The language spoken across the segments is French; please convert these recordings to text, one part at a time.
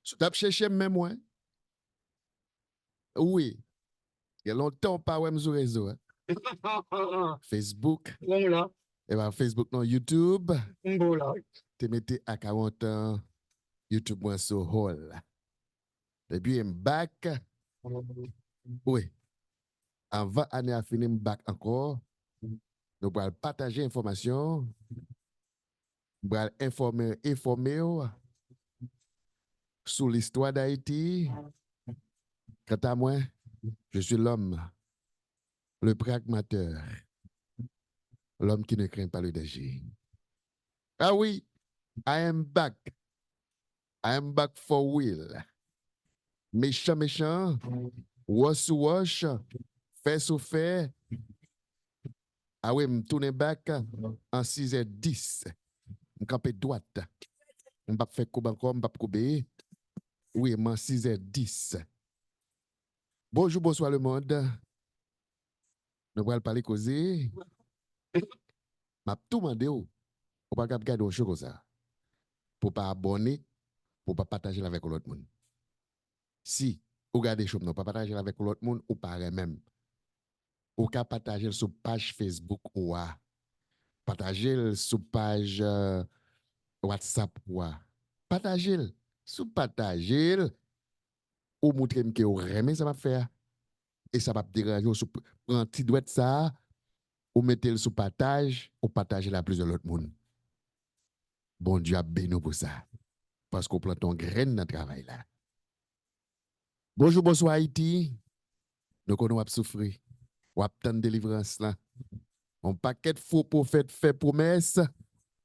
Tu t'as cherché même moi? Oui. Il y a longtemps pas ouais sur réseau. Hein. Facebook. Voilà. Et ben Facebook non YouTube. Voilà. Tu mettais à 40 ans YouTube moi sur hall. Et puis I'm back. Oui. Avant année à finir back encore. Nous allons partager information. Nous allons informer sur l'histoire d'Haïti. Quant à moi, je suis l'homme, le pragmateur, l'homme qui ne craint pas le danger. Ah oui, I am back. I am back for real. Méchant, méchant, wash, wash, fait sous fait. Ah oui, me tourne back en 6h10. Je campe droite. Je ne vais pas faire coupe encore, je ne vais pas couper. Oui, en 6h10. Bonjour, bonsoir le monde. Nous allons parler causer. Je tout demandé, on ne pas regarder autre chose comme ça. Pour ne pas abonner, pour ne pas partager avec l'autre monde. Si vous regardez choses, non pas partager avec l'autre monde, ou pas même. Ou qu'à partager sur page Facebook ou partager sur page WhatsApp ou partager sur partager ou montrer que vous aimez ça va faire et ça va déranger sur un petit doigt ça ou mettez le sur partage ou partager la plus de l'autre monde. Bon Dieu a béni pour ça parce qu'on plante ton graine dans le travail là. Bonjour, bonsoir Haïti. Nous connaissons souffrir. Ou attendre délivrance là. Un paquet de faux prophètes fait promesse,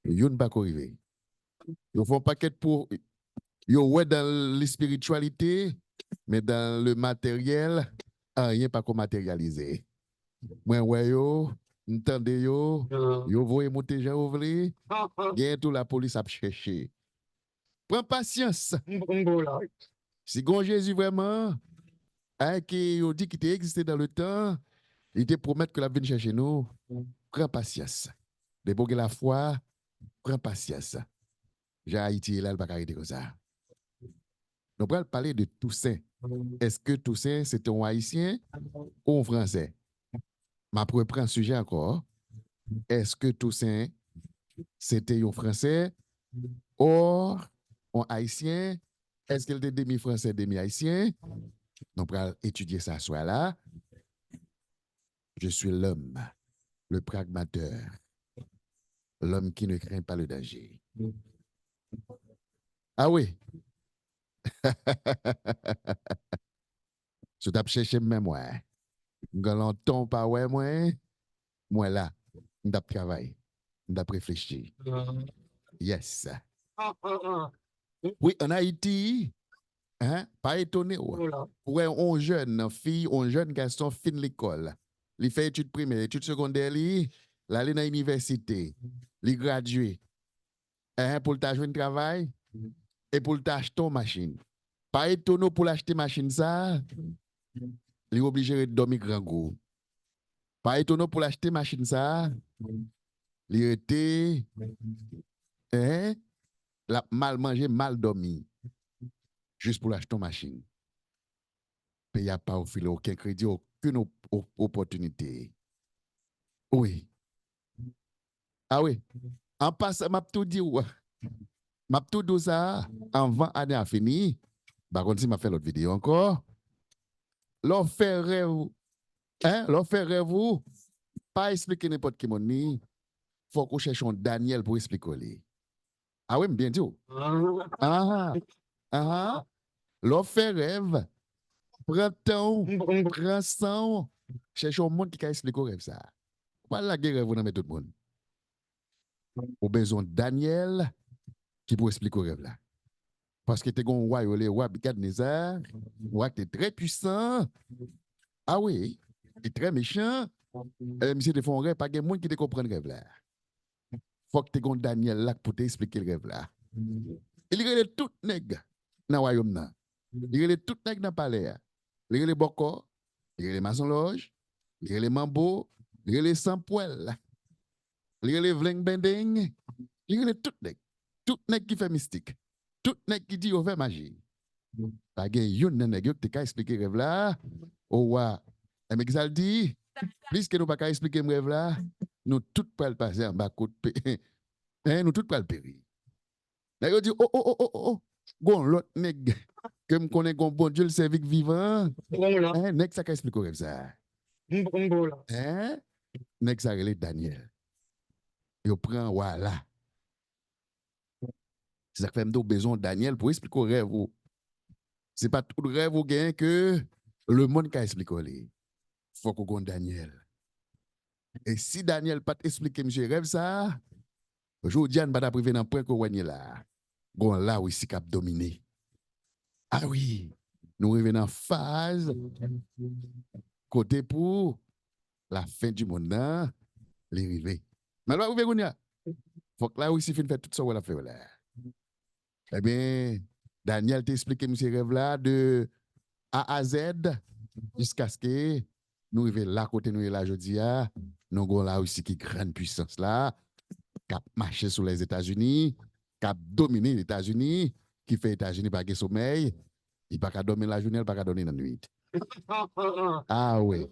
ils ne pas arriver. Ils font un paquet pour yo ouais dans la spiritualité, mais dans le matériel, rien pas comme matérialisé. Moi ouais yo, entendez yo, yo voyez monter Jean Ouvli, bientôt la police a cherché. Prends patience. Si gon Jésus vraiment, qui yo dit qu'il existé dans le temps, il te promet que la venir chercher nous. Prends patience. De pour la foi, prends patience. J'ai Haïti là, le pas arrêter comme ça. Nous allons parler de Toussaint. Est-ce que Toussaint, c'est un Haïtien ou un Français? Ma propre un sujet encore. Est-ce que Toussaint, c'était un Français ou un Haïtien? Est-ce qu'il était demi-français, demi-haïtien? Nous allons étudier ça soit là. Je suis l'homme, le pragmateur, l'homme qui ne craint pas le danger. Ah oui. Je t'ai cherché même moi. Galanton pas ouais moi là, je travaille, je réfléchir. Yes. Oui, en Haïti, hein, pas étonné. Ouais, on jeune fille, on jeune garçon fin l'école. Il fait études primaires, études secondaires, là, il dans l'université, il gradué. Hein, pour le jouer un travail et pour t'acheter une machine. Pas étonné pour l'acheter machine ça, il est obligé de dormir grand goût. Pas étonné pour l'acheter machine ça, il était hein, la mal mangé, mal dormi, juste pour l'acheter une machine. Il n'y a pas aucun crédit, aucune opportunité. Oui. Ah oui. En passant, m'a tout dit, m'a tout dit ça, avant l'année à fini. Par contre, si m'a fait l'autre vidéo encore, l'on fait rêve, hein, l'on fait rêve, pas expliquer n'importe qui mon faut qu'on cherche un Daniel pour expliquer. Ah oui, bien dit. Ah, ah, l'on fait rêve, prends temps, prends sang, cherche un monde qui peut expliquer rêve ça. Voilà la guerre, vous n'avez tout le monde. Au besoin de Daniel qui peut expliquer le rêve là. Parce que tu es un roi, le roi Bikadnezar, roi qui est très puissant. Ah oui, il est très méchant. Monsieur te font rêve, pas de monde qui te comprend le rêve là. Faut que tu aies un Daniel là pour t'expliquer le rêve là. Il y a tout nègre dans le royaume là. Il y a tout nègre dans le palais. Il y a les bocos, il y a les maçons loges, il y a les mambo, il y a les sans poils, il y a les vling bending. Il relève tout nèg qui fait mystique, tout nèg qui dit on fait magie. Pas gen yon nan nèg yo qui te expliquer rêve là. Oh wa, mais qui ça le dit? Plus que nous pas expliquer rêve là, nous tout pas le passer en bas côte nous tout pas le périr. Nèg yo dit oh, gon l'autre nèg que me connaît gon bon Dieu le servik vivant. Nèg ça expliquer rêve ça. Nèg ça relève Daniel. Yo prend voilà. C'est ça que fait me besoin Daniel pour expliquer rêve. C'est pas tout rêve ou gain que le monde qui explique. Il faut qu'on Daniel. Et si Daniel pas expliquer monsieur rêve ça, aujourd'hui on va priver dans point qu'on là. Gon là où ici cap dominé. Ah oui, nous revenons en phase côté pour la fin du monde là, les rivets. Mais là où il faut que là où ici fin fait tout ça on a fait là. Eh bien, Daniel t'a expliqué monsieur rêve là de A à Z jusqu'à ce que nous arrivions là côté nous là aujourd'hui nous avons là aussi qui grande puissance là qui a marché sur les États-Unis, qui a dominé les États-Unis, qui fait les États-Unis pas de sommeil, il pas qu'à dormir la journée, il pas qu'à dormir la nuit. Ah oui.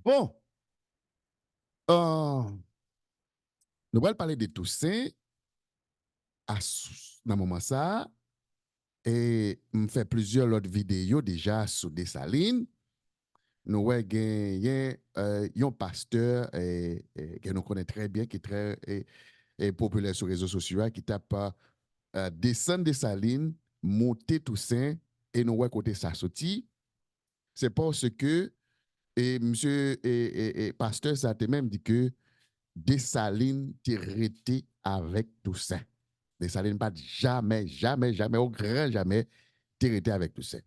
Bon, nous allons parler de Toussaint dans le moment ça et on fait plusieurs autres vidéos déjà sur Dessalines. Nous avons un pasteur que nous connaissons très bien, qui est très populaire sur les réseaux sociaux, qui tape descendre des salines, monter Toussaint, et nous avons côté ça sorti. C'est parce que monsieur pasteur, ça a même dit que Dessalines t'est arrêté avec Toussaint. Dessalines pas jamais, au grand jamais, t'est arrêté avec Toussaint.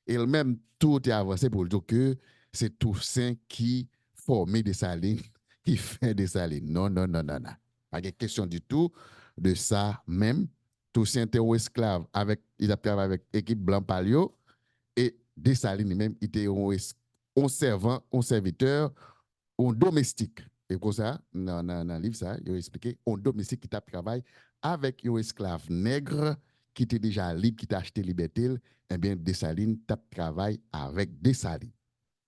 Et même tout est avancé pour dire que c'est Toussaint qui formait Dessalines, qui fait Dessalines. Non. Pas de question du tout de ça même. Toussaint était un esclave il a travaillé avec l'équipe Blanc Palio et Dessalines même, il était un servant, un serviteur, un domestique. Et comme ça, dans le livre, ça, il a expliqué, un domestique qui travaille avec un esclave nègre qui était déjà libre, qui t'a acheté liberté, eh bien, Dessalines travaille avec Dessalines.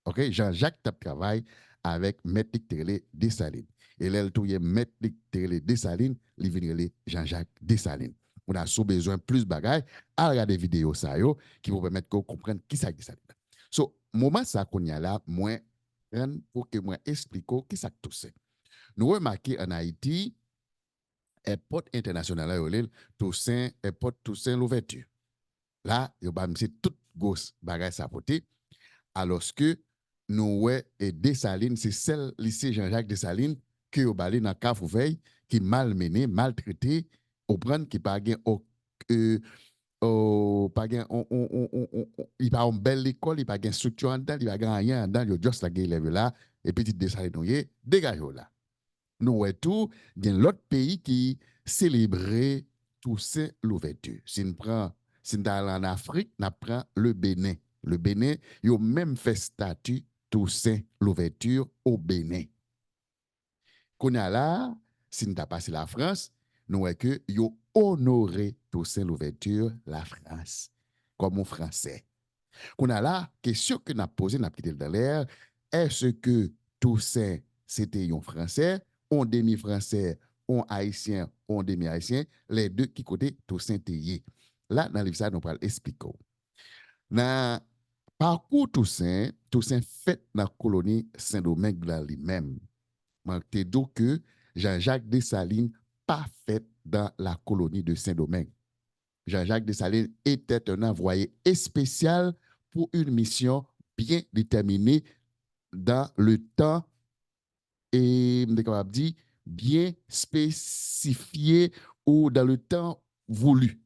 OK? Jean-Jacques travaille avec Maître Télé Dessalines. Et là, il y a Maître Télé Dessalines, il vient Jean-Jacques Dessalines. On a sous besoin plus de bagages à regarder des vidéos ça yo, qui vous permettre de comprendre qui ça Dessalines. So, moment ça qu'on y a là, moi, pour que moi explique qui ça tout c'est. Nous remarquons en Haïti, airport international Toussaint, airport Toussaint l'ouverture. Là, c'est toute grosse bagage ça porter. Alors que nous et Dessalines, c'est celle lycée Jean-Jacques Dessalines qui est balé dans Cafouveil, qui malmené, maltraité, au prendre qui pas gain il pas une belle école, il pas une structure en dedans, il pas rien en dedans, il juste la élève là et petit Dessalines dégage là. Nous et tout, il y a l'autre pays qui célébrait Toussaint l'ouverture. Si on prend si on allé en Afrique, on prend le Bénin. Le Bénin, il a même fait statut Toussaint l'ouverture au Bénin. Qu'on a là, si on a passé la France, nous voyons que ils ont honoré Toussaint l'ouverture la France comme un Français. Qu'on a là, question que nous avons posée, nous avons quitté dans l'air, est-ce que Toussaint c'était un Français, un demi-Français, un Haïtien, un demi-Haïtien, les deux qui côté Toussaint Théier. Là, dans le livre, ça, nous allons expliquer. Dans parcours Toussaint fait dans la colonie Saint-Domingue lui-même. Je dis que Jean-Jacques Dessalines pas fait dans la colonie de Saint-Domingue. Jean-Jacques Dessalines était un envoyé spécial pour une mission bien déterminée dans le temps et capable dire bien spécifié ou dans le temps voulu.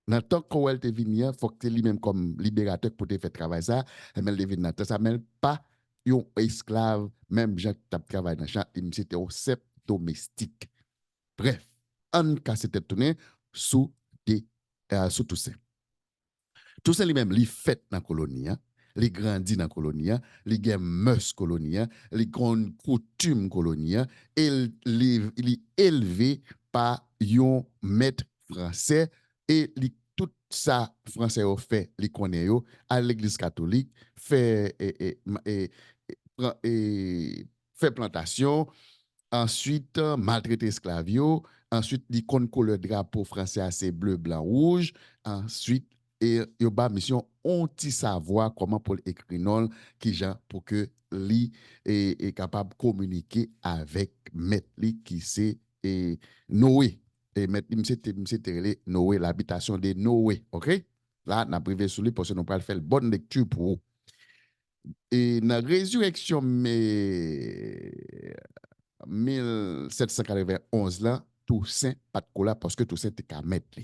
Dans le temps qu'on est venu, il faut que lui-même comme libérateur pour te faire travailler ça, mais il devine dans le ça même pas un esclave, même Jacques qui travaille dans le champ, c'était un chef domestique. Bref, on casse cette tournée sous Toussaint. Toussaint lui-même, il fait dans la colonie, les grandit dans la colonie, les gen mœurs colonie, les grandes coutumes colonie, et les élevé par un maître français et tout ça français au fait les connaît yo à l'église catholique fait fait plantation. Ensuite, maltraiter esclaves, ensuite, il compte que le drapeau français c'est bleu, blanc, rouge. Ensuite, et il y a mission anti savoir comment pour écrire non qui genre pour que lui est capable de communiquer avec maître li qui c'est Noé. Et maître li c'est Noé, l'habitation de Noé, OK? Là, on a privé sur lui parce que nous allons faire une bonne lecture pour vous. Et dans la résurrection, mais 1791 là, Toussaint pas de cola parce que Toussaint était qu'à mettre.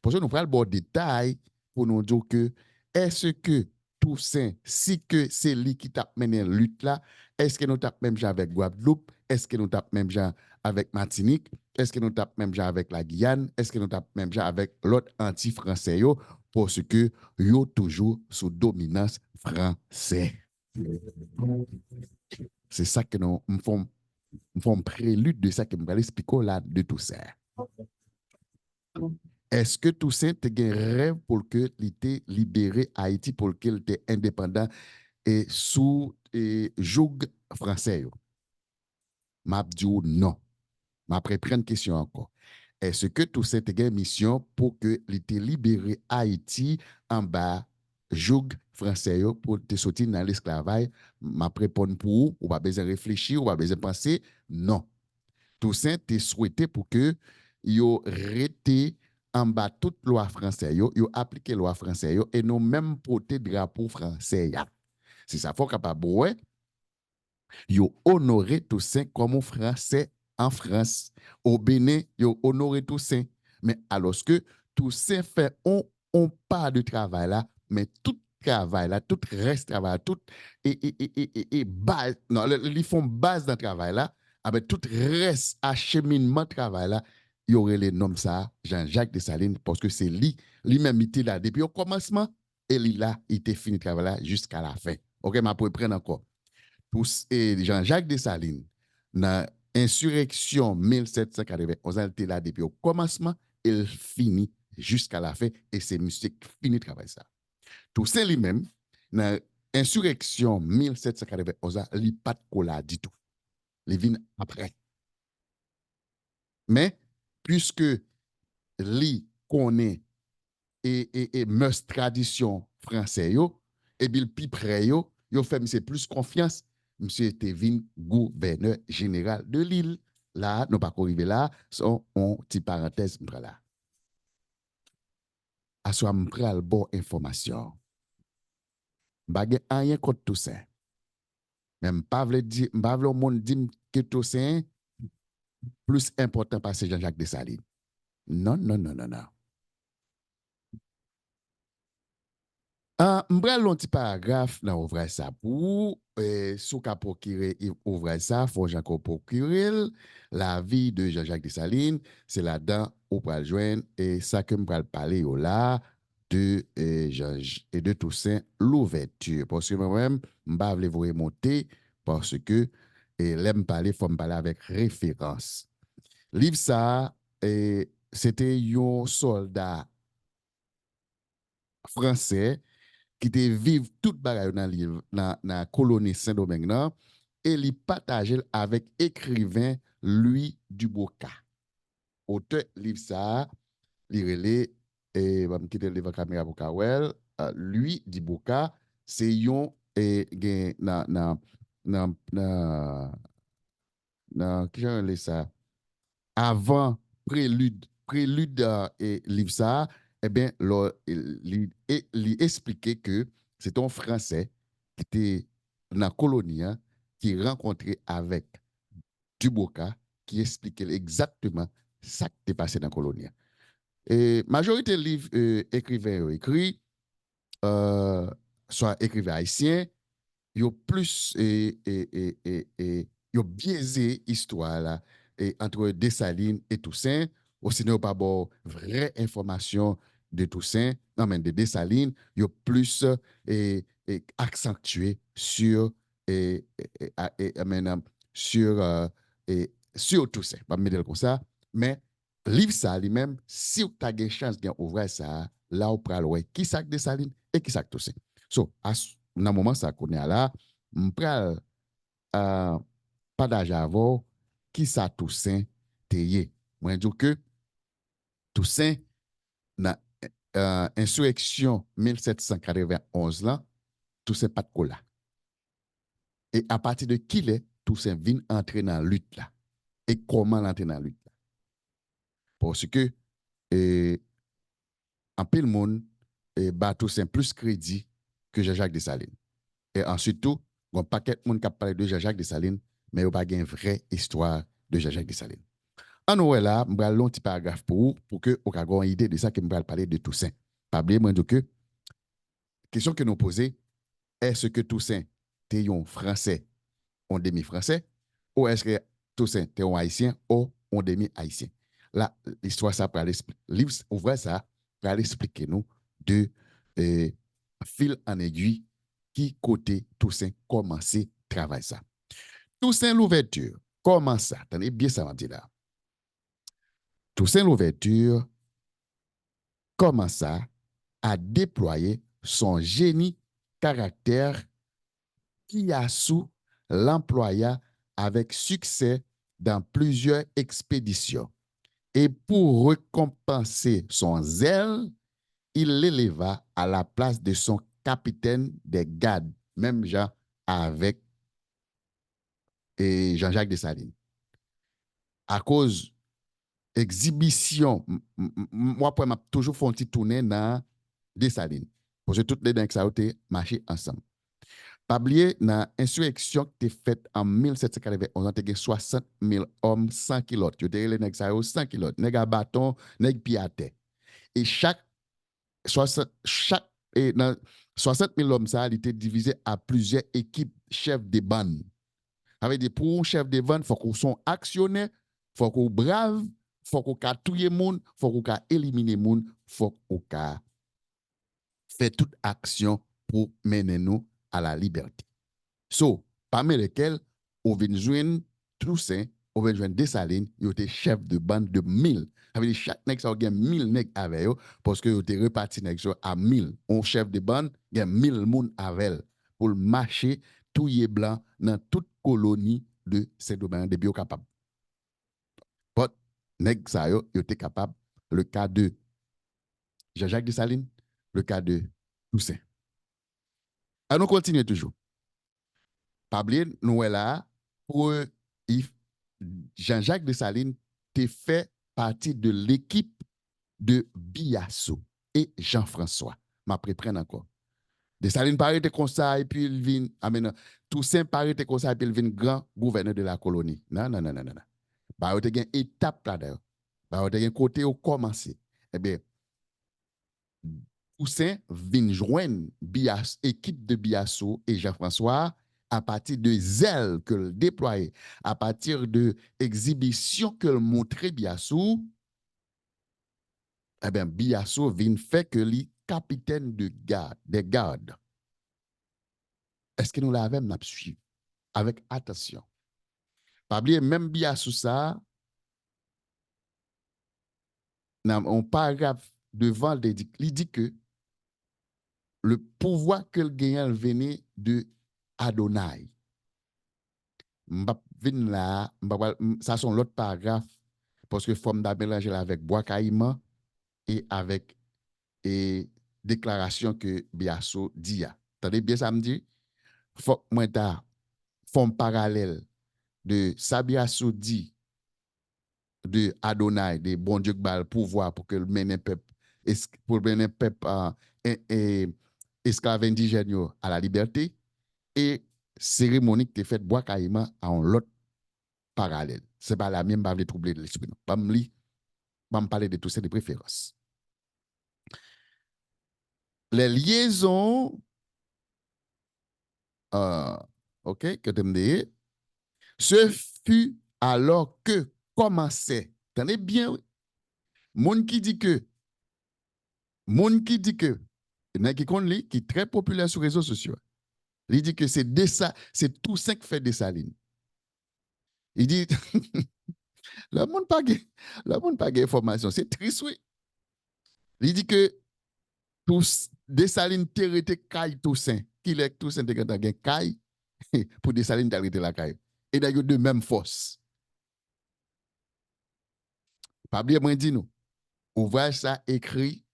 Parce que nous prenons le bon détail pour nous dire que est-ce que Toussaint, si que c'est lui qui t'a mené la lutte là, est-ce que nous tapons même genre avec Guadeloupe, est-ce que nous tapons même genre avec Martinique, est-ce que nous tapons même genre avec la Guyane, est-ce que nous tapons même genre avec l'autre anti-français parce que yo toujours sous dominance française. C'est ça que nous font un prélude de ça que je vais expliquer là de tout ça. Est-ce que Toussaint a un rêve pour que l'était libéré Haïti pour qu'il était indépendant et sous joug français? M'a dit non. M'a prendre une question encore. Est-ce que Toussaint a une mission pour que l'était libéré Haïti en bas joug français pour te sortir dans l'esclavage? M'a répondre pour ou pas besoin réfléchir ou pas besoin penser? Non. Toussaint te souhaité pour que yo rete en bas toute loi française yo appliqué loi française yo et non même porter drapeau français ya. C'est ça faut capable ouais yo honoré Toussaint comme un français en France. Au Bénin yo honoré Toussaint mais alors que Toussaint fait on pas de travail là mais tout travail là tout reste travail tout et base non ils font base dans le travail là avec tout reste acheminement de travail là, il y aurait les noms ça, Jean-Jacques Dessalines, parce que c'est lui-même, il était là depuis au commencement, et lui là, il était fini de travail là jusqu'à la fin. OK, ma pour prendre encore. Et Jean-Jacques Dessalines, dans l'insurrection 1791, il était là depuis au commencement, il finit jusqu'à la fin, et c'est monsieur qui finit de travailler ça. Toussaint lui-même, dans l'insurrection 1791, il n'a pas de cola du tout. Il vient après. Mais, puisque li connaît et meus tradition français yo, et bien pi près yo fait monsieur plus confiance, monsieur Tevin gouverneur général de l'île. Là, nous pas arriver là, son on petit parenthèse là. À soit m'pral bon information. Bagay rien contre tout ça. Même pas vle dire, pas vle monde dit que tout ça plus important parce que Jean-Jacques Dessalines. Non, non, non, non, non. M'bral un petit paragraphe dans l'ouvrage ça pour sous ka procurer ouvrage ça faut Jean-Claude procurer la vie de Jean-Jacques Dessalines, c'est là-dedans ou pral joindre et ça que m'bral parler là de Jean et de Toussaint l'ouverture parce que moi-même m'pa vle vous remonter parce que l'aime parler faut me parler avec référence. Livre ça c'était un soldat français qui te vive toute bagaille dans la colonie Saint-Domingue et il partage avec écrivain Louis Duboca. Auteur livre ça, il relait et va me quitter le caméra pour Kawel, Louis Duboca, c'est yon et na na na na na qui j'en ça avant prélude et livre ça, eh bien, il expliquait que c'est un Français qui était dans la colonie, hein, qui rencontrait avec Duboca, qui expliquait exactement ce qui était passé dans la colonie. Et majorité des livres écrivains écrits, soit écrivains haïtiens, yo plus yo biaisé histoire là et entre Dessalines et Toussaint ou sinon pas bon vraie information de Toussaint non mais de Dessalines yo plus accentué sur maintenant sur sur tout ça, pas me dire comme ça, mais livre ça lui-même si vous avez une chance de ouvrir ça là où pral ouais qui sac de saline et qui sac tout ça. So dans moment ça qu'on est là, m'pral pas d'ajavo qui ça Toussaint teye. Moi je dis que Toussaint dans insurrection 1791 là, Toussaint pas de cola. Et à partir de qui est Toussaint vient entrer dans la lutte là. Et comment l'entrer dans la lutte là. Parce que en pile monde bat Toussaint plus crédit que Jean-Jacques Dessalines. Et ensuite tout, il y a un paquet de monde qui parle de Jean-Jacques Dessalines, mais il n'y a pas une vraie histoire de Jean-Jacques Dessalines. En oué là, je vais un petit paragraphe pour que vous ayez une idée de ça que je vais parler de Toussaint. Pas oublier, moi, que question que nous posons, est-ce que Toussaint est un Français, un demi-Français, ou est-ce que Toussaint est un Haïtien ou un demi-Haïtien? Là, l'histoire, ça pour aller livre, ouvrir ça, pour aller expliquer nous de fil en aiguille qui côté Toussaint commencer à travailler ça. Toussaint l'ouverture, comment ça? Tenez bien ça, on dit là. Toussaint l'ouverture commença à déployer son génie caractère qui a sous l'employa avec succès dans plusieurs expéditions. Et pour récompenser son zèle, il l'éleva à la place de son capitaine des gardes, même Jean avec Jean-Jacques Dessalines. À cause exhibition, moi, pour m'a toujours fait un petit tourner dans Dessalines. Parce que toutes les dingues ça ont marché ensemble. Pas oublier, dans l'insurrection qui était faite en 1791, on a 60 000 hommes sans kilotes. Ils étaient les nègres sans kilotes, nègres à bâton, nègres pied à terre. Et chaque 60, et dans 60 000 hommes, ça a été divisé à plusieurs équipes chefs de bandes. Avec des pour un chef de bande, il faut qu'on soit actionnaire, il faut qu'on brave, il faut qu'on touye les gens, il faut qu'on élimine les gens, il faut qu'on fait toute action pour mener nous à la liberté. So, parmi lesquels, on vient joindre Toussaint, on vient joindre Dessalines, il était chef de bande de 1000. Avec chaque nègre, ça a 1000 nègres avec eux, parce que il était reparti à 1000. On chef de bande, il y a 1000 moun avec pour marcher tout les blanc dans toute colonie de Saint-Domingue, de bio capable. But, nègre ça yo, il était capable. Le cas de Jean-Jacques Dessalines, le cas de Toussaint. Alors, nous continuons toujours. Pas oublier, nous là, pour Jean-Jacques Dessalines t'es fait partie de l'équipe de Biasso et Jean-François. M'a prendre encore. Dessalines paraît comme ça et puis il vient, Toussaint paraît comme ça et puis il vient grand gouverneur de la colonie. Non, non, non, non, non. Bah, il y a une étape là d'ailleurs. Bah, il y a un côté où commencer. Eh bien, Toussaint vient joindre équipe de Biasso et Jean-François à partir de zèle que le déployait, à partir de exhibition que le montrait Biasso, eh bien, Biasso vient faire que lui capitaine de garde, des gardes. Est-ce que nous l'avons n'a suivi avec attention? Pas oublier même Biasso ça, dans un paragraphe devant il dit que le pouvoir que le gagnant venait de Adonai. Vin là, ça sont l'autre paragraphe parce que forme mélanger avec bois caïman et avec et déclaration que Biasso dit. Attendez bien ça me dit, faut moi ta forme parallèle de Sabiasso dit de Adonai, de bon Dieu qui pouvoir pour que le mène peuple pour mener peuple esclave indigène à la liberté et cérémonie qui est faite bois caïman en l'autre parallèle. Ce n'est pas la même, je vais troubler de l'esprit. Je vais me parler de tout ça de préférence. Les liaisons, ok, que tu me dis, ce fut alors que commençait, tenez bien, oui, monde qui dit que qui qui est très populaire sur les réseaux sociaux. Il dit que c'est Toussaint qui fait Dessalines. Il dit, le monde pas d'information. C'est triste, oui. Il dit que Dessalines t'hérité caille Toussaint. Qu'il est Toussaint de gagné caille pour Dessalines t'hérité la caille. Et d'ailleurs, de même force. Pas bien, moi, dit nous. Ouvrage ça écrit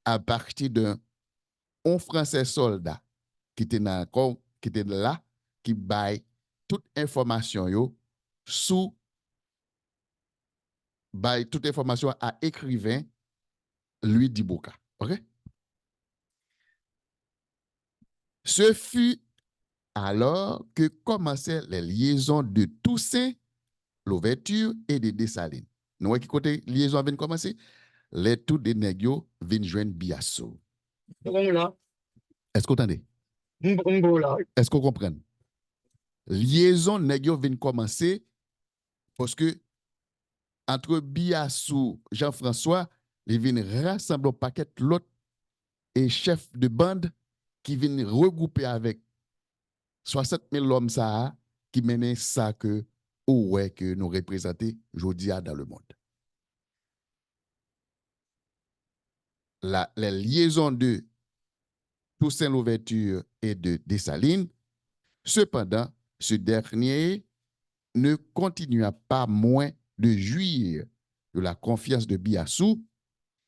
à partir d'un Français soldat qui était là, qui baille toute information yo sous baille toute information à écrivain Louis Dibouka. OK? Ce fut alors que commençaient les liaisons de Toussaint, l'ouverture et de Dessalines. Nous qui côté liaison vient commencer, les tout des nègres viennent joindre Biasso. Est-ce que vous entendez? Est-ce qu'on comprend? Liaison nègres vient commencer parce que entre Biassou, Jean-François, ils viennent rassembler un paquet l'autre et chef de bande qui viennent regrouper avec 60 000 hommes ça, qui mènent ça que que nous représentons aujourd'hui dans le monde. Les liaisons de Toussaint Louverture et de Dessalines, cependant, ce dernier ne continua pas moins de jouir de la confiance de Biassou,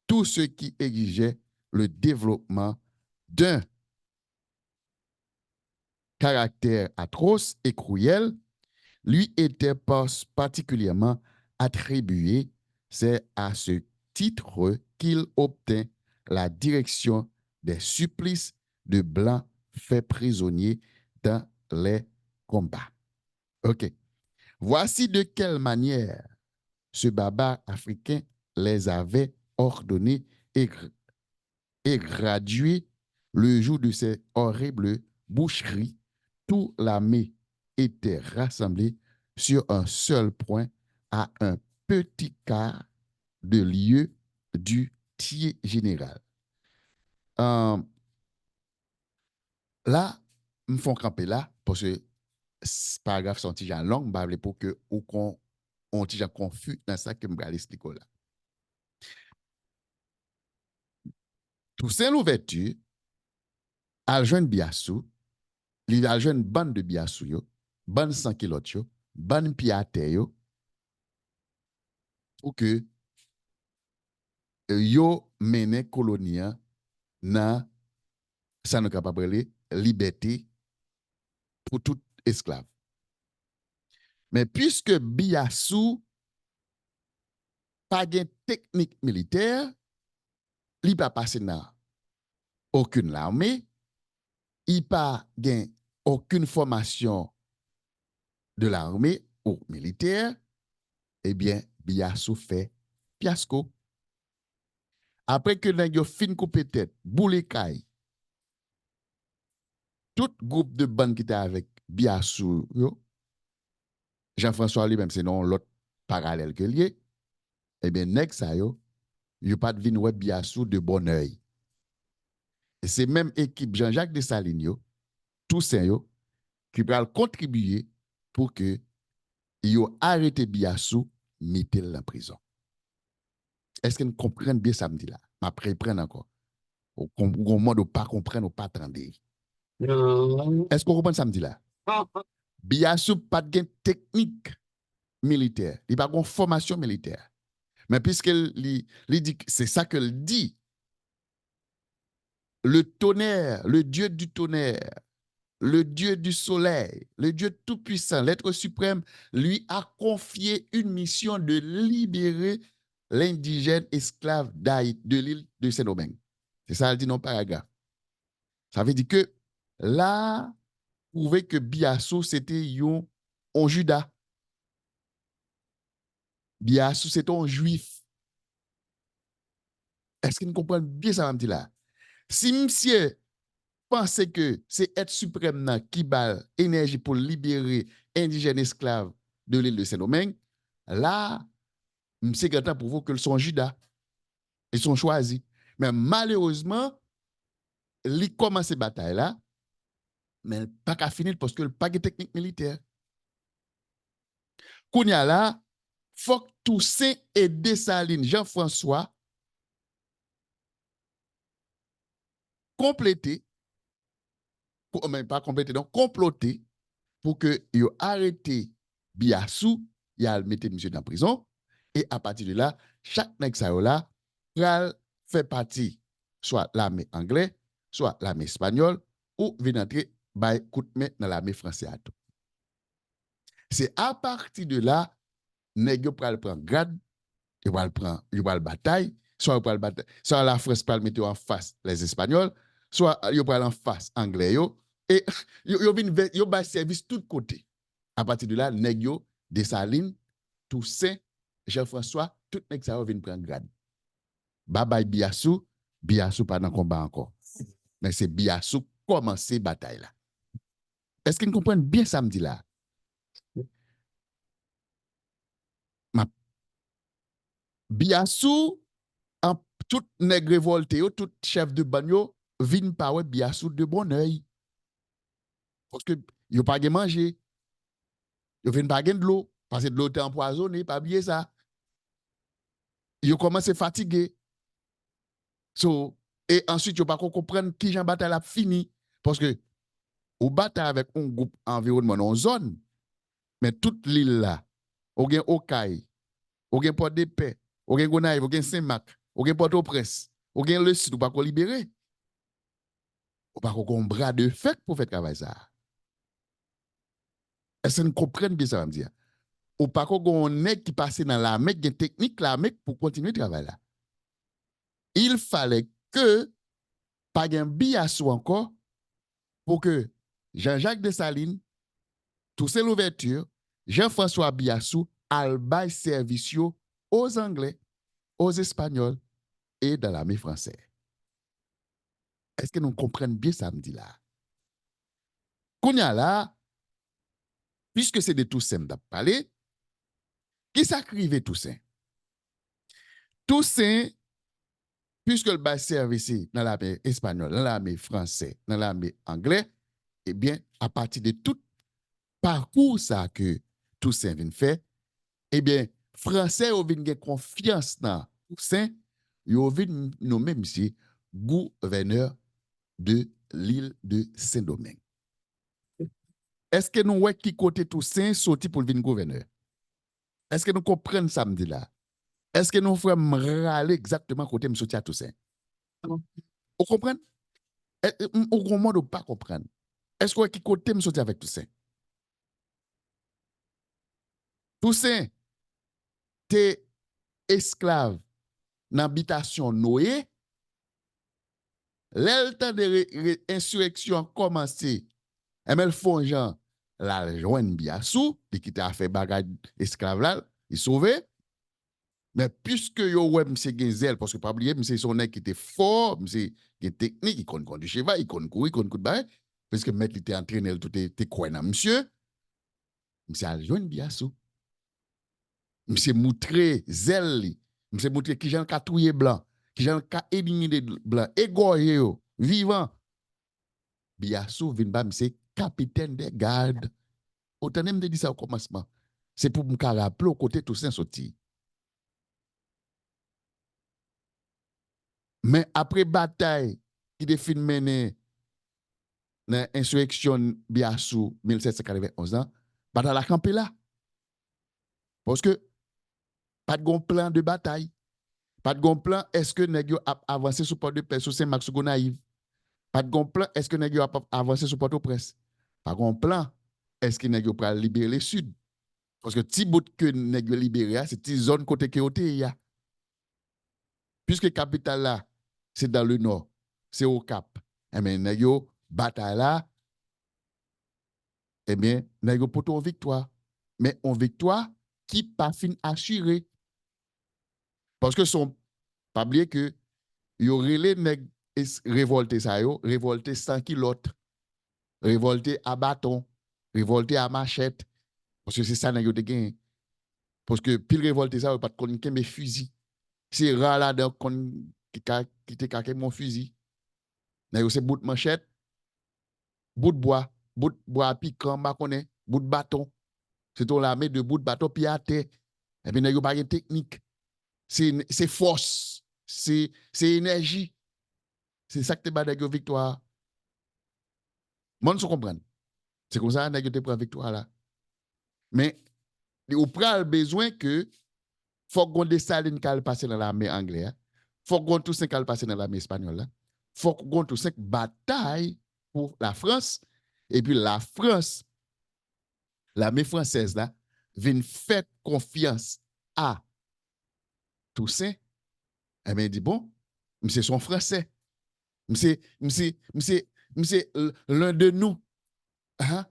tout ce qui exigeait le développement d'un caractère atroce et cruel lui était particulièrement attribué. C'est à ce titre qu'il obtint la direction des supplices de blancs faits prisonniers dans les combats. OK. Voici de quelle manière ce barbare africain les avait ordonnés et gradués le jour de ces horribles boucheries. Toute l'armée était rassemblée sur un seul point à un petit quart de lieu du tiers général. Là, me font camper là parce que ce paragraphe sont déjà long, pour que on déjà confus dans ça que je vais expliquer là. Toussaint Louverture a joint Biassou, il a joint une bande de Biassou yo, bande 100 kilotes yo, bande piate yo, pour que yo mène colonia na ça nous capable liberté pour tout esclave. Mais puisque Biassou pas de technique militaire, il pas passé dans aucune armée, il pas gain aucune formation de l'armée ou militaire, eh bien, Biassou fait fiasco. Après que nous avons fin coupé tête, boule caille, tout groupe de bandes qui était avec Biassou, Jean-François lui-même, c'est non l'autre parallèle que lié, eh bien, nèg ça yo pas de vin web Biassou de bon oeil. Et c'est même équipe Jean-Jacques Dessalines yo, Toussaint yo, qui va contribuer pour que yo arrêté Biassou, mettez en prison. Est-ce que nous comprenons bien ça me dit là? Après, prennent encore. Au moment de pas comprendre ou pas attendre. Est-ce qu'on comprend ça me dit là? Biassou pas de technique militaire, il n'a pas de formation militaire. Mais puisqu'il dit, c'est ça qu'elle dit, le tonnerre, le Dieu du tonnerre, le Dieu du soleil, le Dieu tout-puissant, l'être suprême, lui a confié une mission de libérer l'indigène esclave de l'île de Saint-Domingue. C'est ça, elle dit non paragraphe. Ça veut dire que là, vous voyez que Biassou, c'était un Judas. Biassou, c'était un juif. Est-ce que vous comprenez bien ça, me là? Si monsieur pense que c'est être suprême qui bat énergie pour libérer indigènes esclaves de l'île de Saint-Domingue, là, monsieur content pour vous que sont Judas. Ils sont choisis. Mais malheureusement, il commence cette bataille là, mais il pas qu'à finir parce que il pas de technique militaire. Kounya là, faut que Toussaint et Dessalines, Jean-François, compléter, mais pas compléter, donc comploter pour que ils arrêté Biassou, il a mis monsieur dans la prison, et à partir de là, chaque nèg ça là, pral fait partie soit l'armée anglaise, soit l'armée espagnole, ou vient entrer by coup de main dans l'armée française. C'est à partir de là, nèg yo pral prendre grade, il va le bataille, soit il va le bataille, soit la France pral mettre en face les Espagnols, soit il va en face anglais yo, et yo vinn yo ba service tout côté. À partir de là, nèg yo Dessalines, Toussaint, Jean-François, tout nèg ça vinn prendre grade. Bye bye Biassou, Biassou pas dans combat encore. Mais c'est Biassou commencer bataille là. Est-ce qu'ils comprennent bien ça me dit là? Biassou, en tout nègre révolté, tout chef de bagno, vin pa ouais Biassou de bon oeil. Parce que yo pas manger, yo vin pas de l'eau, parce que de l'eau est empoisonnée, pas oublier ça. Yo commence fatigué. So, et ensuite yo pas comprendre qui Jean bataille a fini parce que ou bataille avec un groupe environnement en zone, mais toute l'île là, ou gen Okaï, ou gen Port de Paix, ou gen Gonaïve, ou gen Saint-Marc, ou gen Port-au-Prince, ou gen le sud, ou pas qu'on libérer. Ou pas qu'on bras de fait pour faire travail ça. Est-ce que vous comprenez bien ça, va me dire? Ou pas qu'on ait qui passe dans la mec, une technique la mec pour continuer le travail là. Il fallait que pas un biassou encore pour que Jean-Jacques Dessalines, Toussaint Louverture, Jean-François Biassou, albaye service aux Anglais, aux Espagnols et dans l'armée française. Est-ce que nous comprenons bien ça, me dit là? Kounya là, puisque c'est de Toussaint d'à parler, qui s'acrivait Toussaint? Toussaint, puisque le bas service dans l'armée espagnole, dans l'armée française, dans l'armée anglaise, eh bien, à partir de tout parcours ça que Toussaint vient faire, eh bien, Français ont vient confiance dans Toussaint, ils ont vient nommer monsieur gouverneur de l'île de Saint-Domingue. Est-ce que nous voyons qui côté Toussaint sorti pour venir gouverneur? Est-ce que nous comprenons ça me dit là? Est-ce que nous faisons râler exactement côté M. Toussaint? Vous comprenez? Au grand monde, pas comprendre. Est-ce que qui côté me sorti avec Toussaint? Toussaint, t'es esclave dans l'habitation Noé. L'elta de insurrection commencé. Et mais le font gens la joindre Biassou, qui t'a fait bagage esclave là, il sauvé. Mais puisque yo ouais monsieur Genzel, parce que pas oublier monsieur son nèg qui était fort, monsieur qui technique, il connaît du cheval, il connaît courir, il connaît coup de bail, parce que maître était entraîné tout était quoi dans monsieur. Monsieur a joindre Biassou. Monsieur montré zèle, monsieur montré qui j'en ka touyer blanc, qui j'en ka éliminer blanc, égorger yo, vivant. Biassou vinn ba monsieur capitaine des gardes. Autant même de dire ça au commencement. C'est pour me rappeler au côté Toussaint sorti. Mais après bataille qui définit mené dans l'insurrection Biassou 1791 ans, bataille la campé là. Parce que pas de plan de bataille. Pas de plan, est-ce que nèg a avancé sur Port de Paix, sur Saint-Marc, sur Gonaïve? Pas de plan, est-ce que nèg a avancé sur Port-au-Prince? Pas de plan, est-ce que nèg a libérer le sud? Parce que petit bout que nèg libéré, c'est une zone côté qui ya. Puisque capitale là, c'est dans le nord, c'est au Cap. Eh bien, nèg bataille là, eh bien, nèg pour une victoire. Mais une victoire qui pas fin assurée. Parce que son pas oublier que yo relé nèg révolté ça yo, révolté sans kilote, révolté à bâton, révolté à machette parce que c'est ça nèg yo te gagné. Parce que pile révolté ça yo pas de konn kembe fusil. C'est rare là donc qui te kake mon fusil. C'est bout de manchette, bout de bois piquant, bout de bâton. C'est ton l'armée de bout de bâton puis à terre. Et puis, il n'y a pas de technique. C'est force, c'est énergie. C'est ça que tu as victoire. Moi, je comprends. C'est comme ça que tu prends victoire là. Mais, il y a besoin que faut qu'on Dessalines qui passe dans l'armée anglaise. Faut qu'on Toussaint qui passe dans l'armée espagnole. Faut qu'on Toussaint bataille pour la France. Et puis la France, l'armée française là, vient faire confiance à Toussaint. Eh bien, il dit bon, c'est son français. C'est l'un de nous. Hein?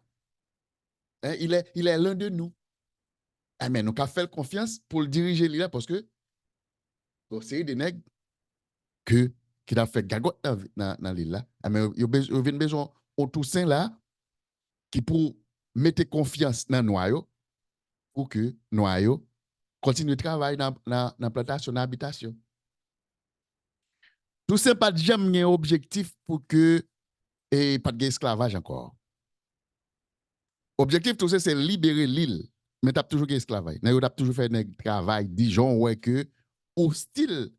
Il est l'un de nous. Eh bien, nous avons fait confiance pour le diriger là parce que c'est des nègres que qui a fait gagote dans l'île là. Mais il y a besoin au Toussaint là qui pour mettre confiance dans noyau pour que noyau continue de travailler dans la plantation d'habitation. Toussaint pas jamais un objectif pour que et pas de esclavage encore. Objectif Toussaint c'est libérer l'île, mais tu as toujours esclavage. Tu as toujours fait un travail Dijon ouais que hostile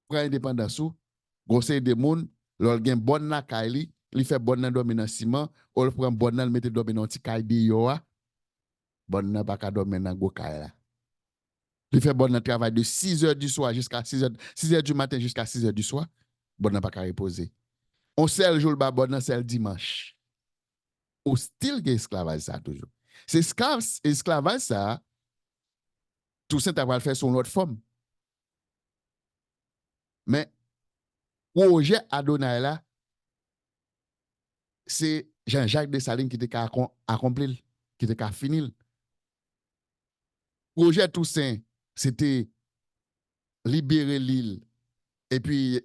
pour l'indépendance ou conseil des monde lol gen bon na kaili li fait bon nan dormi dans ciment ou le prend bon nan mette dormi dans ti kay di yo a bon nan pas ka dormi dans go kay la li fait bon nan travail de 6h du soir jusqu'à 6h du matin jusqu'à 6h du soir bon nan pas ka reposer on seul jour ba bon nan c'est dimanche au style de esclavage ça toujours c'est esclavage ça tout ça va le faire sur l'autre forme mais projet Adonai là c'est Jean-Jacques Dessalines qui t'a accompli, qui t'a fini. Projet Toussaint, c'était libérer l'île et puis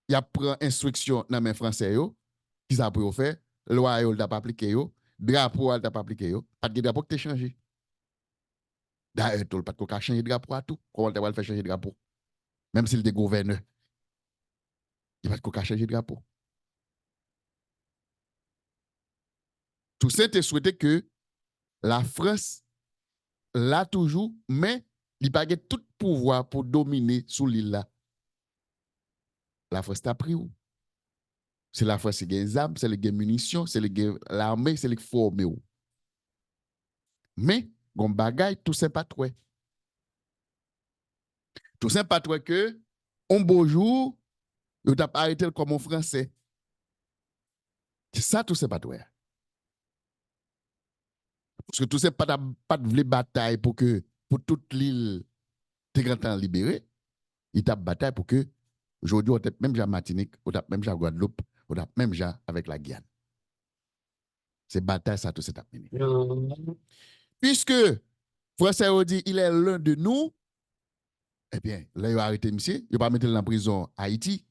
il a pris instruction dans les Français, qui ça pour faire, loi il n'a pas appliqué, drapeau il n'a pas appliqué, pas de drapeau qui a changé. D'ailleurs, tout pas de changer de drapeau à tout, comment il va faire changer de drapeau? Même s'il est gouverneur, il va pas changer de drapeau. Toussaint a souhaité que la France là toujours, mais il n'a pas tout pouvoir pour dominer sous l'île là. La France t'a pris où? C'est la France qui a des armes, c'est les munitions, c'est l'armée, c'est les formés. Mais, gon bagay, tout ça pas toi. Tout ça pas toi que, un beau jour, vous t'a arrêté comme un Français. C'est ça, tout ça pas toi. Parce que tout ça pas de bataille pour que, pour toute l'île, t'es grand temps libéré. Il t'a bataille pour que, aujourd'hui, on t'a même déjà Martinique, on t'a même déjà Guadeloupe, on t'a même déjà avec la Guyane. C'est bataille, ça, tout ça t'a mené. Puisque, Français a dit, il est l'un de nous, eh bien, là, il a arrêté monsieur, il va mettre dans la prison Haïti,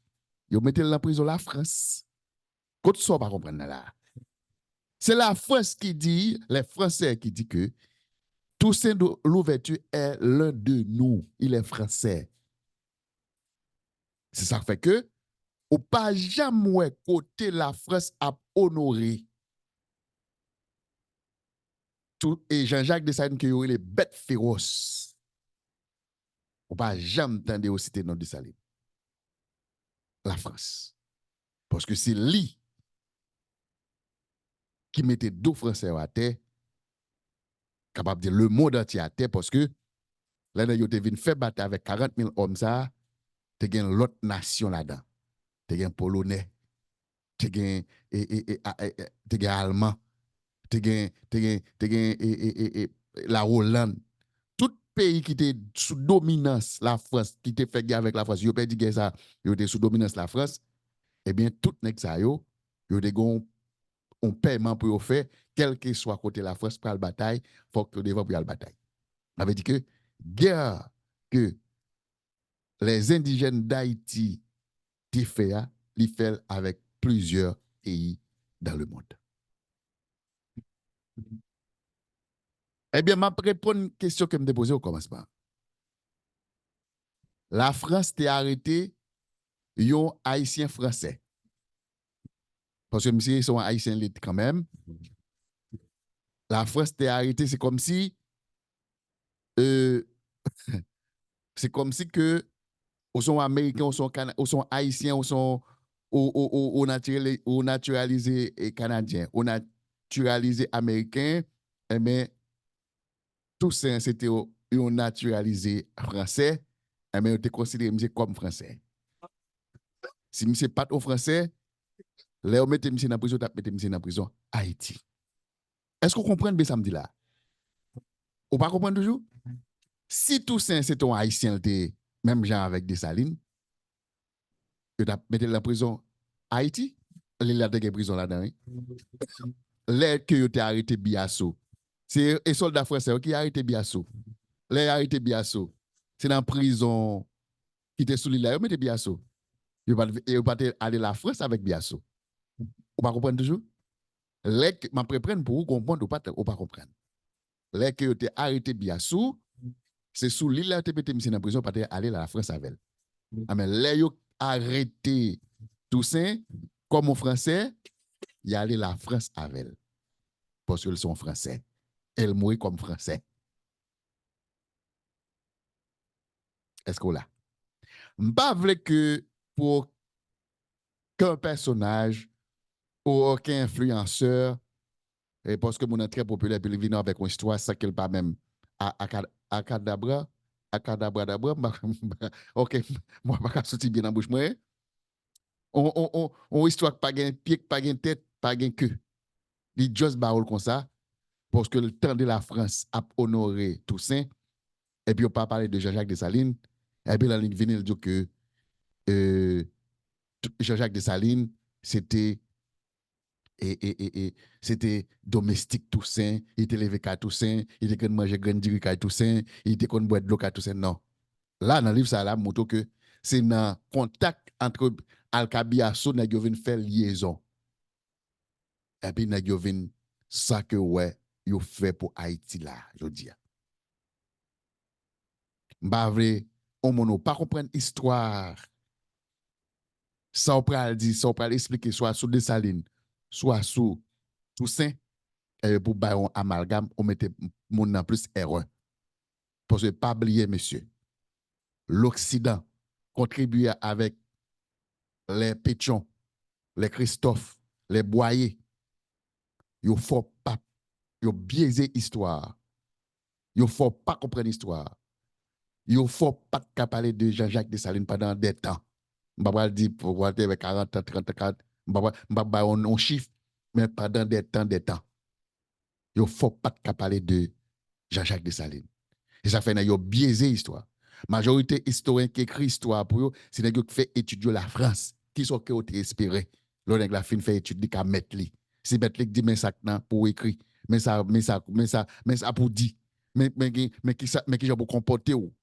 il va mettre dans la prison la France. Côte ça, pas comprendre là. C'est la France qui dit, les Français qui dit que Toussaint Louverture est l'un de nous. Il est français. C'est ça qui fait que, au pas jamais côté la France a honoré. Et Jean-Jacques Dessalines qui aurait les bêtes féroces. On pas jamais entendre au citer nom de Dessalines. La France. Parce que c'est lui qui mettait deux Français à terre, capable de dire le monde entier à terre, parce que là, vous avez venu faire bataille avec 40 000 hommes, ça, tu as l'autre nation là-dedans. Tu as Polonais, tu as Allemand, tu as la Hollande. Tout pays qui était sous dominance, la France, qui était fait guerre avec la France, vous avez dit ça, vous était sous dominance la France, eh bien, tout les ça, vous avez un paiement pour faire, quel que soit côté la France pour la bataille, il faut que vous devez pour la bataille. Ça veut dire que guerre que les indigènes d'Haïti ont fait, ils fait avec plusieurs pays dans le monde. Eh bien, je vais répondre à une question que je me posée au commencement. La France t'a arrêté un Haïtien français. Parce que monsieur, sont haïtiens quand même. La France t'a arrêté, euh, c'est comme si que, ou sont américains, ou sont haïtiens, ou naturalisé canadien, ou naturalisé américain, eh bien, tout ça, c'était un naturalisé français, eh bien, on te considéré monsieur comme français. Si monsieur pas au français, là, on mette monsieur dans la prison, on mette monsieur dans la prison, Haïti. Est-ce qu'on comprend bien ça me dit là? Ou pas comprendre toujours? Si tout ça, c'est un haïtien, même genre avec des salines, tu as mis dans la prison Haïti, il a des prison là-dedans. Les que tu as arrêté Biasso, c'est les soldats français qui ont arrêté Biasso. Les arrêté Biasso, c'est dans la prison qui était sous l'île là, ils mettaient Biasso. Ils ne pas aller à la France avec Biasso. Vous pas comprendre toujours? Les que je prépare pour vous comprendre ou pas comprendre. Les que tu as arrêté Biasso, c'est sous l'île là, tu as mis dans la prison pour aller à la France avec. Mais les qui ont arrêté Toussaint, comme en français, il y allé la France avec elle. Parce qu'ils sont français. Elle mourit comme français. Est-ce qu'on l'a? Je ne pas que pour qu'un personnage ou aucun influenceur, et parce que mon est très populaire, puis il vient avec une histoire, ça qu'il pas même Acadabra, Acadabra, ok, moi, je ne vais pas sortir bien dans la bouche, moi. On histoire pas gain pied, pas gain tête, pas gain queue. Il juste barrel comme ça, parce que le temps de la France a honoré Toussaint, et puis on pas parler de Jean-Jacques Dessalines, et puis la ligne vient dire que euh, Jean-Jacques Dessalines, c'était c'était domestique Toussaint, il était levé qu'à Toussaint, il était qu'on manger grain de qu'à Toussaint, il était qu'on boit de l'eau qu'à Toussaint. Non. Là, dans le livre, ça là, montre que c'est dans contact entre Alcabiasso et Nagio faire liaison. Et puis Nagio ça que ouais, il fait pour Haïti là, je dis. Bah vrai, on ne pas comprendre l'histoire. Ça on peut dire, ça on peut expliquer soit sous Dessalines, soit sous Toussaint, pour faire un amalgame, on mettait mon en plus erreur. Parce que pas oublier, monsieur, l'Occident contribuait avec les Pétion, les Christophe, les Boyer. Il faut pas, il biaiser l'histoire. Il faut pas comprendre l'histoire. Il faut pas parler de Jean-Jacques Dessalines pendant des temps. Je ne vais pas dire pour voir avec 40 ans, 30 ans, je ne vais pas un chiffre, mais pendant des temps. Il ne faut pas parler de Jean-Jacques Dessalines. Et ça fait qu'ils ont biaisé l'histoire. Majorité historien qui écrit l'histoire pour eux, c'est des gens qui fait étudier la France. Qui sont qui ont espéré. L'on a fait étudier qu'à mettre li. Si mettre li dit mais ça pour écrire, mais ça pour dire. Mais qui pour comporter ou.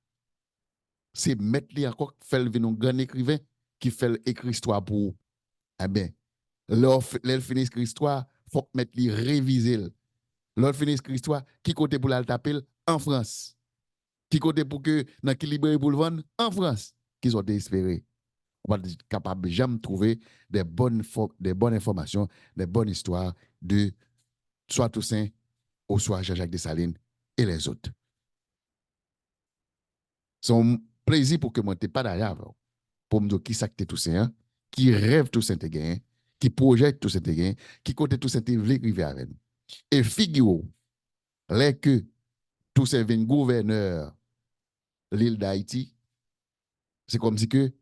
C'est mettre li encore fait le un grand écrivain qui fait écrire l'histoire pour. Eh bien, l'on finit l'histoire, faut mettre li réviser. L'on finit l'histoire, qui côté pour la taper en France. Qui côté pour que dans l'équilibre pour le vendre en France, qu'ils ont désespéré. On va être capable de jamais trouver des bonnes informations, des bonnes histoires de soit Toussaint ou soit Jean-Jacques Dessalines et les autres. C'est un plaisir pour que moi, je pas d'ailleurs, pour me dire qui c'est Toussaint, hein, qui rêve Toussaint te gagner, qui projette Toussaint te gagner, qui côté Toussaint te veut arriver avec nous. Et figure, les que Toussaint vient gouverneur l'île d'Haïti, c'est comme si que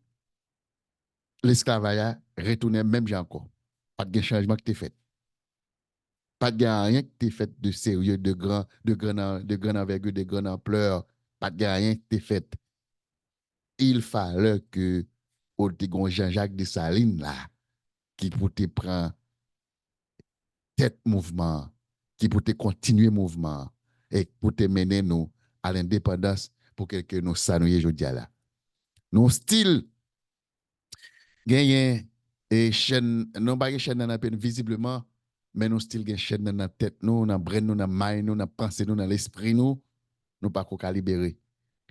l'esclavage retournait même j'ai encore. Pas de changement qui est fait. Pas de rien qui est fait de sérieux, de grand envergure, de grande ampleur. Pas de rien qui est fait. Il fallait que Jean-Jacques Dessalines là, qui pouvait prendre tête mouvement, qui pouvait continuer mouvement et qui pouvait mener nous à l'indépendance pour que nous saluions aujourd'hui là. Nos styles gagné et chaîne non pas chaîne dans la peine visiblement mais nous style gagne chaîne dans la tête nous dans brain nous dans mind nous dans pensée nous dans l'esprit nous pas qu'on libérer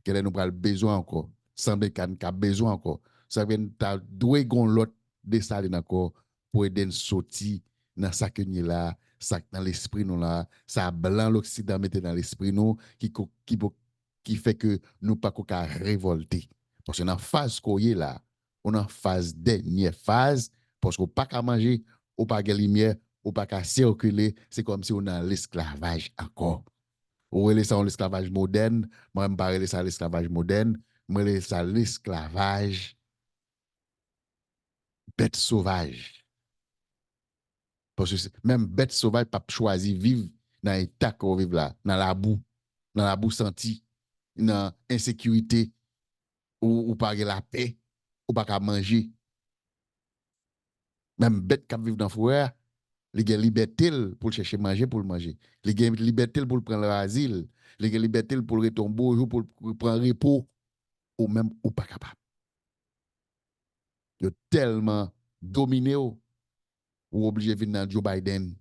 quel est nous pas besoin encore sans bécane qu'a besoin encore ça vient ta doué gon l'autre Dessalines encore pour aider nous sortir dans ça que nous là, ça dans l'esprit nous là, ça blanc l'Occident mettait dans l'esprit nous qui fait que nous pas qu'à révolter. Parce que dans la phase qu'on est là, on est en phase dernière phase, parce qu'on pas qu'à manger, ou pas qu'à lumière, ou pas qu'à circuler, c'est comme si on est dans l'esclavage encore. Ou est ça l'esclavage moderne, moi je parle ça l'esclavage moderne, moi je ça l'esclavage bête sauvage. Parce que même bête sauvage pas choisi vivre dans l'état qu'on vit là, dans la boue sentie, dans l'insécurité, ou pas la paix, ou pas qu'à manger. Même bête qui vit dans la forêt, il a liberté pour chercher manger pour le manger. Il a liberté pour prendre l'asile. Il a liberté pour retomber au jour pour prendre repos, ou même ou pas capable. Il tellement dominé ou obligé de venir dans Joe Biden,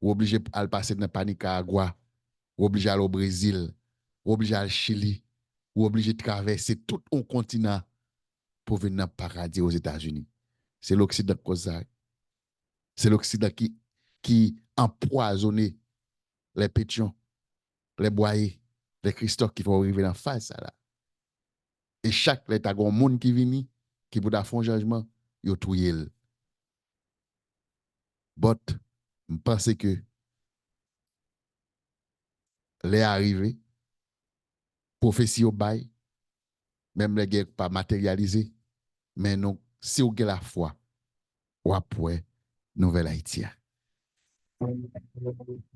ou obligé de passer dans Nicaragua, ou obligé d'aller au Brésil, ou obligé d'aller au Chili, ou obligé de traverser tout un continent pour venir dans le paradis aux États-Unis. C'est l'Occident qui ça. C'est l'Occident qui empoisonne les pétions, les boyers, les Christophes qui vont arriver en face. Là. Et chaque l'État, il y a un monde qui vient, qui peut faire un changement, il a tout. But, je pense que les arrivés, prophétie au bail, même les guerres pas matérialisées, mais non, si vous avez la foi, ou après, nouvelle Haïti.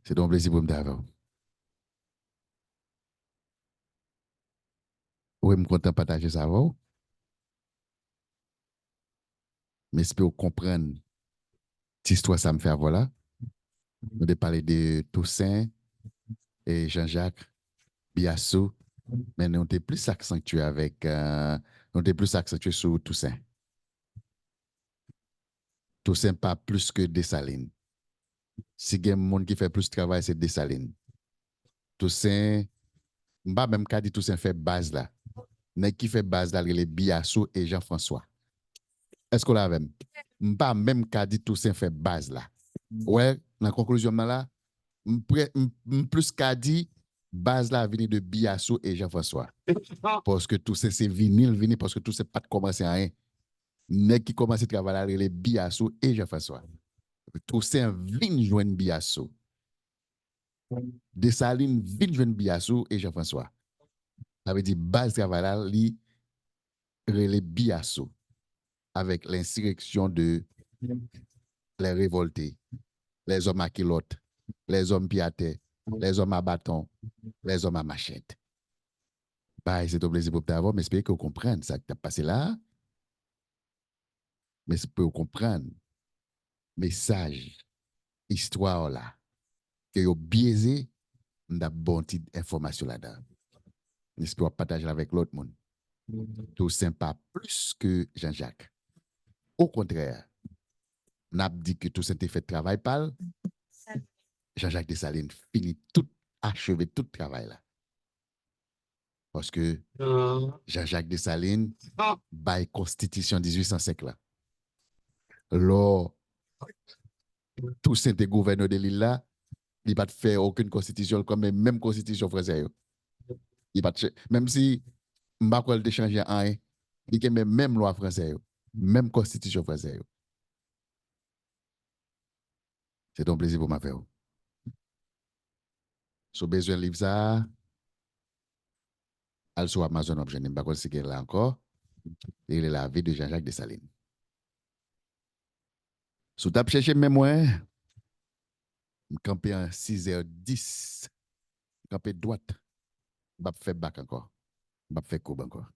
C'est un plaisir pour me dire. Oui, je suis content de partager ça avec vous. Mais si vous comprendre cette histoire, ça me fait voilà. Nous avons parlé de Toussaint et Jean-Jacques Biassou, mais nous avons plus accentué avec, nous avons plus accentué sur Toussaint. Toussaint pas plus que Dessalines. Si il y a un monde qui fait plus de travail, c'est Dessalines. Toussaint, je ne vais même pas dire Toussaint fait base là. Mais qui fait base là, les Biassou et Jean-François. Est-ce qu'on l'a même? Je ne vais pas même pas dire Toussaint fait base là. Ouais, dans la conclusion là, plus qu'a dit base là venir de Biassou et Jean-François. Parce que tout ça c'est vinyle parce que tout ça pas de commencer à rien. Nèg qui commence à travailler les Biassou et Jean-François. Tout ça vient joindre Biassou. Dessalines vient joindre Biassou et Jean-François. Ça veut dire base travail là li les Biassou avec l'insurrection de les révoltés, les hommes à kilote, les hommes piatés, les hommes à bâton, les hommes à machette. Bah, c'est un plaisir pour t'avoir, mais j'espère que vous comprenez ça qui t'a passé là. Mais j'espère que vous comprenez message, histoire là, que vous biaisé, on a bon petite information là-dedans. J'espère partager avec l'autre monde. Tout sympa plus que Jean-Jacques. Au contraire, on a dit que tout ça fait travail par Jean-Jacques Dessalines finit tout, achevé tout le travail là. Parce que Jean-Jacques Dessalines, by Constitution 1805 là. Lors tout saint gouverneur de l'île là, il va pas faire aucune constitution comme même constitution française. Il va même si Mbakol de changer en il y a même loi française, même constitution française. C'est un plaisir pour ma faire. Si vous avez besoin de livre ça, allez sur Amazon Option, Mbakol c'est là encore. Il est la vie de Jean-Jacques Dessalines. Si vous avez cherché mémoire, campé en 6h10, campé droite, je vais faire bac encore. Je vais faire courbe encore.